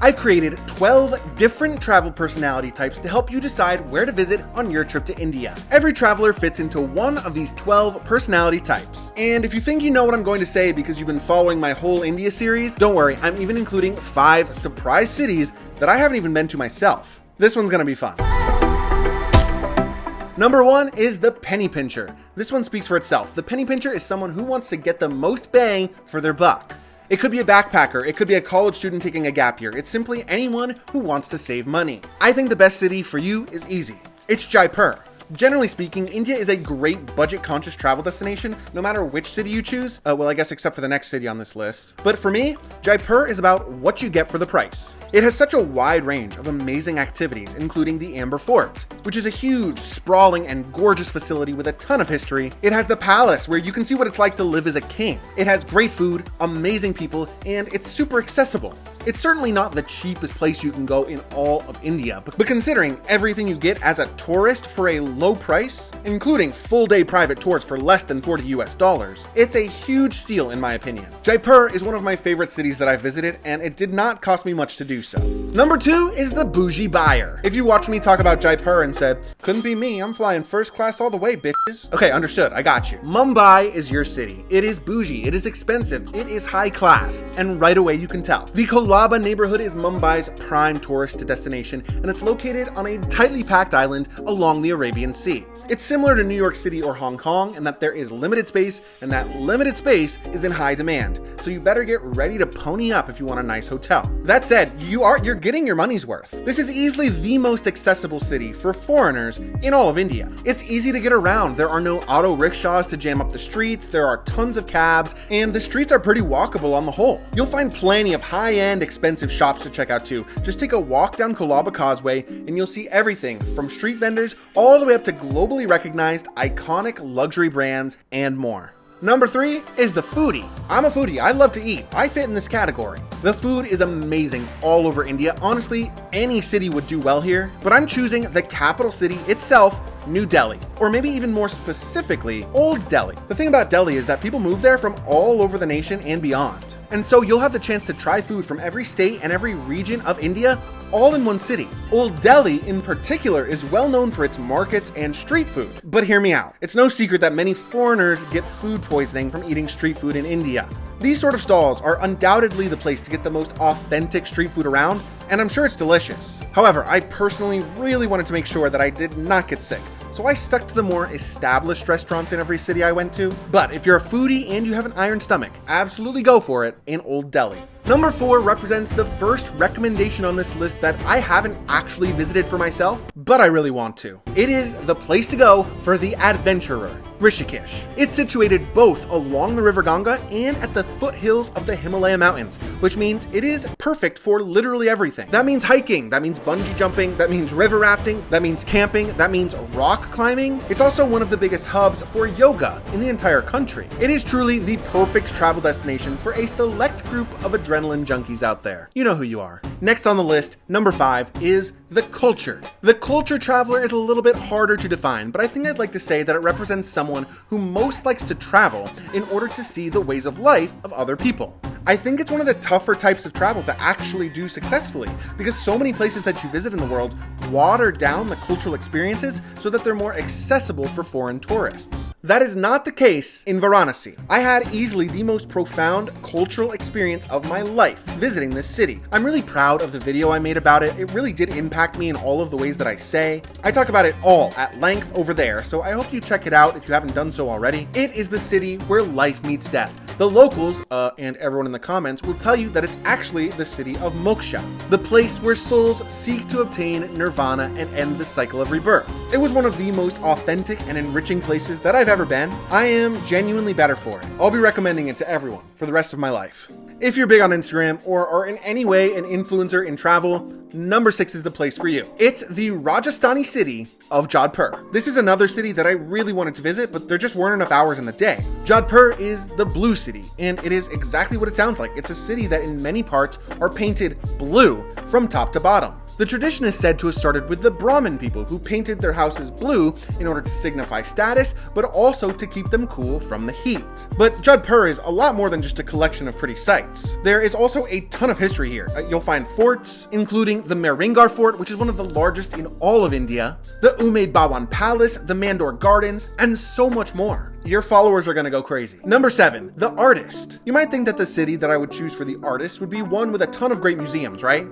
I've created 12 different travel personality types to help you decide where to visit on your trip to India. Every traveler fits into one of these 12 personality types. And if you think you know what I'm going to say because you've been following my whole India series, don't worry, I'm even including 5 surprise cities that I haven't even been to myself. This one's gonna be fun. Number 1 is the penny pincher. This one speaks for itself. The penny pincher is someone who wants to get the most bang for their buck. It could be a backpacker, it could be a college student taking a gap year. It's simply anyone who wants to save money. I think the best city for you is easy. It's Jaipur. Generally speaking, India is a great budget-conscious travel destination, no matter which city you choose. Well, I guess except for the next city on this list. But for me, Jaipur is about what you get for the price. It has such a wide range of amazing activities, including the Amber Fort, which is a huge, sprawling, and gorgeous facility with a ton of history. It has the palace, where you can see what it's like to live as a king. It has great food, amazing people, and it's super accessible. It's certainly not the cheapest place you can go in all of India, but considering everything you get as a tourist for a low price, including full-day private tours for less than $40 US, it's a huge steal in my opinion. Jaipur is one of my favorite cities that I've visited, and it did not cost me much to do so. Number 2 is the bougie buyer. If you watched me talk about Jaipur and said, couldn't be me, I'm flying first class all the way, bitches. Okay, understood, I got you. Mumbai is your city. It is bougie, it is expensive, it is high class, and right away you can tell. The Colaba neighborhood is Mumbai's prime tourist destination, and it's located on a tightly packed island along the Arabian Sea. It's similar to New York City or Hong Kong in that there is limited space, and that limited space is in high demand. So you better get ready to pony up if you want a nice hotel. That said, you're getting your money's worth. This is easily the most accessible city for foreigners in all of India. It's easy to get around. There are no auto rickshaws to jam up the streets, there are tons of cabs, and the streets are pretty walkable on the whole. You'll find plenty of high-end, expensive shops to check out too. Just take a walk down Colaba Causeway and you'll see everything from street vendors all the way up to globally recognized iconic luxury brands and more. Number 3 is the foodie. I'm a foodie, I love to eat. I fit in this category. The food is amazing all over India. Honestly, any city would do well here, but I'm choosing the capital city itself, New Delhi, or maybe even more specifically, Old Delhi. The thing about Delhi is that people move there from all over the nation and beyond. And so you'll have the chance to try food from every state and every region of India all in one city. Old Delhi in particular is well known for its markets and street food. But hear me out. It's no secret that many foreigners get food poisoning from eating street food in India. These sort of stalls are undoubtedly the place to get the most authentic street food around, and I'm sure it's delicious. However, I personally really wanted to make sure that I did not get sick, so I stuck to the more established restaurants in every city I went to. But if you're a foodie and you have an iron stomach, absolutely go for it in Old Delhi. Number 4 represents the first recommendation on this list that I haven't actually visited for myself, but I really want to. It is the place to go for the adventurer, Rishikesh. It's situated both along the River Ganga and at the foothills of the Himalaya Mountains, which means it is perfect for literally everything. That means hiking, that means bungee jumping, that means river rafting, that means camping, that means rock climbing. It's also one of the biggest hubs for yoga in the entire country. It is truly the perfect travel destination for a select group of adrenaline junkies out there. You know who you are. Next on the list, number 5, is the cultured. The cultured traveler is a little bit harder to define, but I think I'd like to say that it represents someone who most likes to travel in order to see the ways of life of other people. I think it's one of the tougher types of travel to actually do successfully, because so many places that you visit in the world water down the cultural experiences so that they're more accessible for foreign tourists. That is not the case in Varanasi. I had easily the most profound cultural experience of my life visiting this city. I'm really proud of the video I made about it. It really did impact me in all of the ways that I say. I talk about it all at length over there, so I hope you check it out if you haven't done so already. It is the city where life meets death. The locals, and everyone in the comments, will tell you that it's actually the city of Moksha, the place where souls seek to obtain nirvana and end the cycle of rebirth. It was one of the most authentic and enriching places that I've ever been. I am genuinely better for it. I'll be recommending it to everyone for the rest of my life. If you're big on Instagram or are in any way an influencer in travel, number 6 is the place for you. It's the Rajasthani city of Jodhpur. This is another city that I really wanted to visit, but there just weren't enough hours in the day. Jodhpur is the blue city, and it is exactly what it sounds like. It's a city that in many parts are painted blue from top to bottom. The tradition is said to have started with the Brahmin people who painted their houses blue in order to signify status, but also to keep them cool from the heat. But Jodhpur is a lot more than just a collection of pretty sights. There is also a ton of history here. You'll find forts, including the Mehrangarh Fort, which is one of the largest in all of India, the Umaid Bhawan Palace, the Mandor Gardens, and so much more. Your followers are gonna go crazy. Number 7, the artist. You might think that the city that I would choose for the artist would be one with a ton of great museums, right?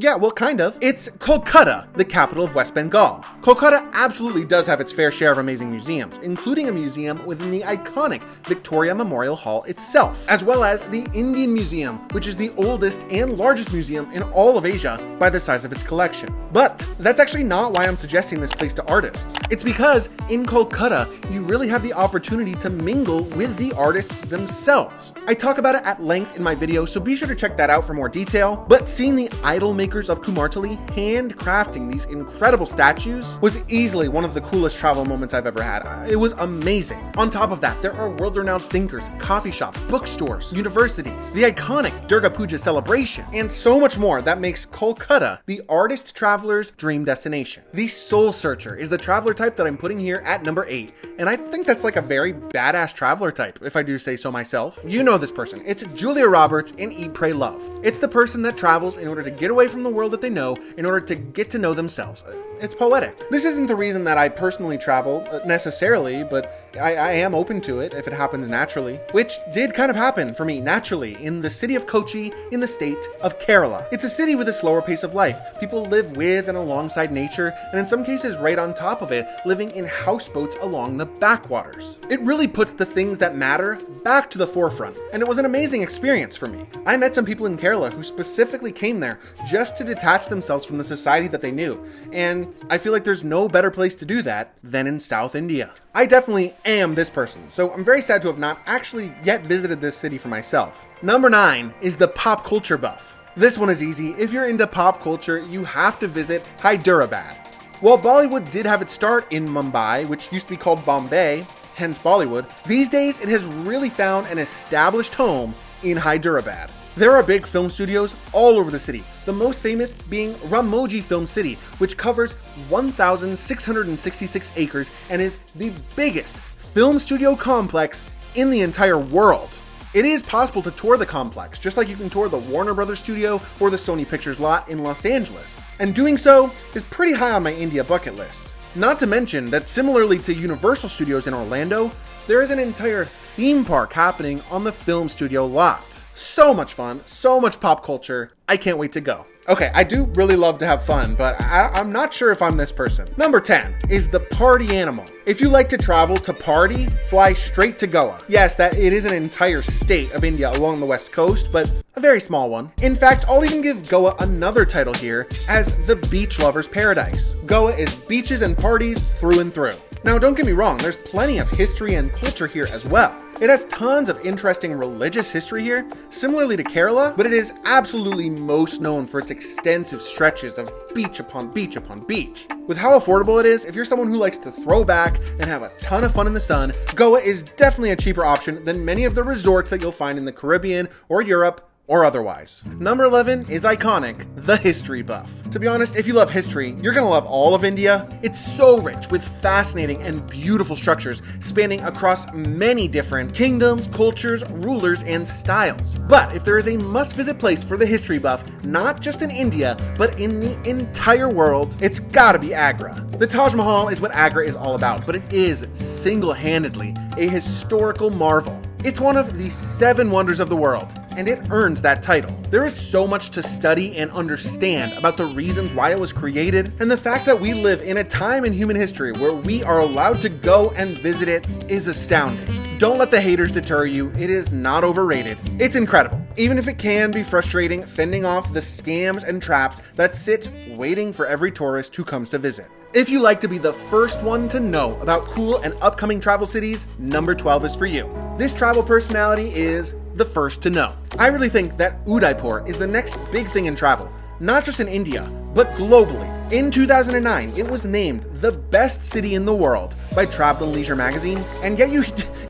Yeah, well, kind of. It's Kolkata, the capital of West Bengal. Kolkata absolutely does have its fair share of amazing museums, including a museum within the iconic Victoria Memorial Hall itself, as well as the Indian Museum, which is the oldest and largest museum in all of Asia by the size of its collection. But that's actually not why I'm suggesting this place to artists. It's because in Kolkata, you really have the opportunity to mingle with the artists themselves. I talk about it at length in my video, so be sure to check that out for more detail. But seeing the idol makers of Kumartali handcrafting these incredible statues was easily one of the coolest travel moments I've ever had. It was amazing. On top of that, there are world-renowned thinkers, coffee shops, bookstores, universities, the iconic Durga Puja celebration, and so much more that makes Kolkata the artist traveler's dream destination. The Soul Searcher is the traveler type that I'm putting here at number 8, and I think that's like a very badass traveler type, if I do say so myself. You know this person. It's Julia Roberts in Eat, Pray, Love. It's the person that travels in order to get away from the world that they know, in order to get to know themselves. It's poetic. This isn't the reason that I personally travel, necessarily, but I am open to it if it happens naturally, which did kind of happen for me naturally in the city of Kochi in the state of Kerala. It's a city with a slower pace of life. People live with and alongside nature, and in some cases right on top of it, living in houseboats along the backwaters. It really puts the things that matter back to the forefront, and it was an amazing experience for me. I met some people in Kerala who specifically came there just to detach themselves from the society that they knew, and I feel like there's no better place to do that than in South India. I definitely am this person, so I'm very sad to have not actually yet visited this city for myself. Number 9 is the pop culture buff. This one is easy. If you're into pop culture, you have to visit Hyderabad. While Bollywood did have its start in Mumbai, which used to be called Bombay, hence Bollywood, these days it has really found an established home in Hyderabad. There are big film studios all over the city, the most famous being Ramoji Film City, which covers 1,666 acres and is the biggest film studio complex in the entire world. It is possible to tour the complex, just like you can tour the Warner Brothers studio or the Sony Pictures lot in Los Angeles, and doing so is pretty high on my India bucket list. Not to mention that similarly to Universal Studios in Orlando, there is an entire theme park happening on the film studio lot. So much fun, so much pop culture, I can't wait to go. Okay, I do really love to have fun, but I'm not sure if I'm this person. Number 10 is the party animal. If you like to travel to party, fly straight to Goa. Yes, that it is an entire state of India along the west coast, but a very small one. In fact, I'll even give Goa another title here as the beach lover's paradise. Goa is beaches and parties through and through. Now, don't get me wrong, there's plenty of history and culture here as well. It has tons of interesting religious history here, similarly to Kerala, but it is absolutely most known for its extensive stretches of beach upon beach upon beach. With how affordable it is, if you're someone who likes to throw back and have a ton of fun in the sun, Goa is definitely a cheaper option than many of the resorts that you'll find in the Caribbean or Europe or otherwise. Number 11 is iconic, the history buff. To be honest, if you love history, you're gonna love all of India. It's so rich with fascinating and beautiful structures spanning across many different kingdoms, cultures, rulers, and styles. But if there is a must-visit place for the history buff, not just in India, but in the entire world, it's gotta be Agra. The Taj Mahal is what Agra is all about, but it is single-handedly a historical marvel. It's one of the 7 wonders of the world, and it earns that title. There is so much to study and understand about the reasons why it was created, and the fact that we live in a time in human history where we are allowed to go and visit it is astounding. Don't let the haters deter you, it is not overrated. It's incredible, even if it can be frustrating fending off the scams and traps that sit waiting for every tourist who comes to visit. If you like to be the first one to know about cool and upcoming travel cities, number 12 is for you. This travel personality is the first to know. I really think that Udaipur is the next big thing in travel, not just in India, but globally. In 2009, it was named the best city in the world by Travel + Leisure magazine, and yet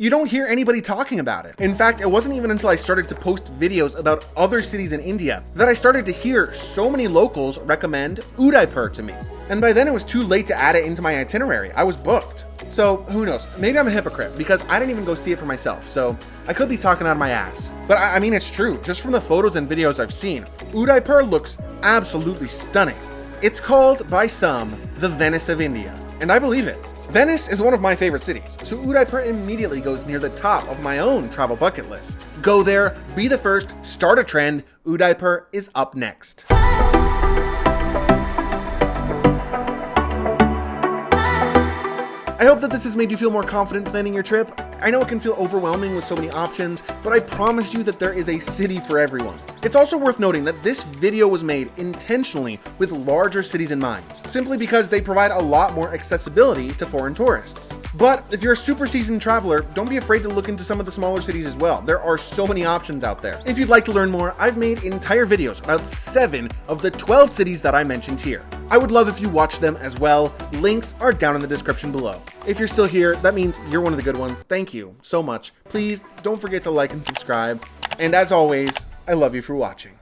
You don't hear anybody talking about it. In fact, it wasn't even until I started to post videos about other cities in India that I started to hear so many locals recommend Udaipur to me. And by then it was too late to add it into my itinerary. I was booked. So who knows? Maybe I'm a hypocrite because I didn't even go see it for myself. So I could be talking out of my ass. But I mean, it's true. Just from the photos and videos I've seen, Udaipur looks absolutely stunning. It's called by some the Venice of India. And I believe it. Venice is one of my favorite cities, so Udaipur immediately goes near the top of my own travel bucket list. Go there, be the first, start a trend. Udaipur is up next. I hope that this has made you feel more confident planning your trip. I know it can feel overwhelming with so many options, but I promise you that there is a city for everyone. It's also worth noting that this video was made intentionally with larger cities in mind, simply because they provide a lot more accessibility to foreign tourists. But if you're a super seasoned traveler, don't be afraid to look into some of the smaller cities as well. There are so many options out there. If you'd like to learn more, I've made entire videos about 7 of the 12 cities that I mentioned here. I would love if you watch them as well. Links are down in the description below. If you're still here, that means you're one of the good ones. Thank you so much. Please don't forget to like and subscribe. And as always, I love you for watching.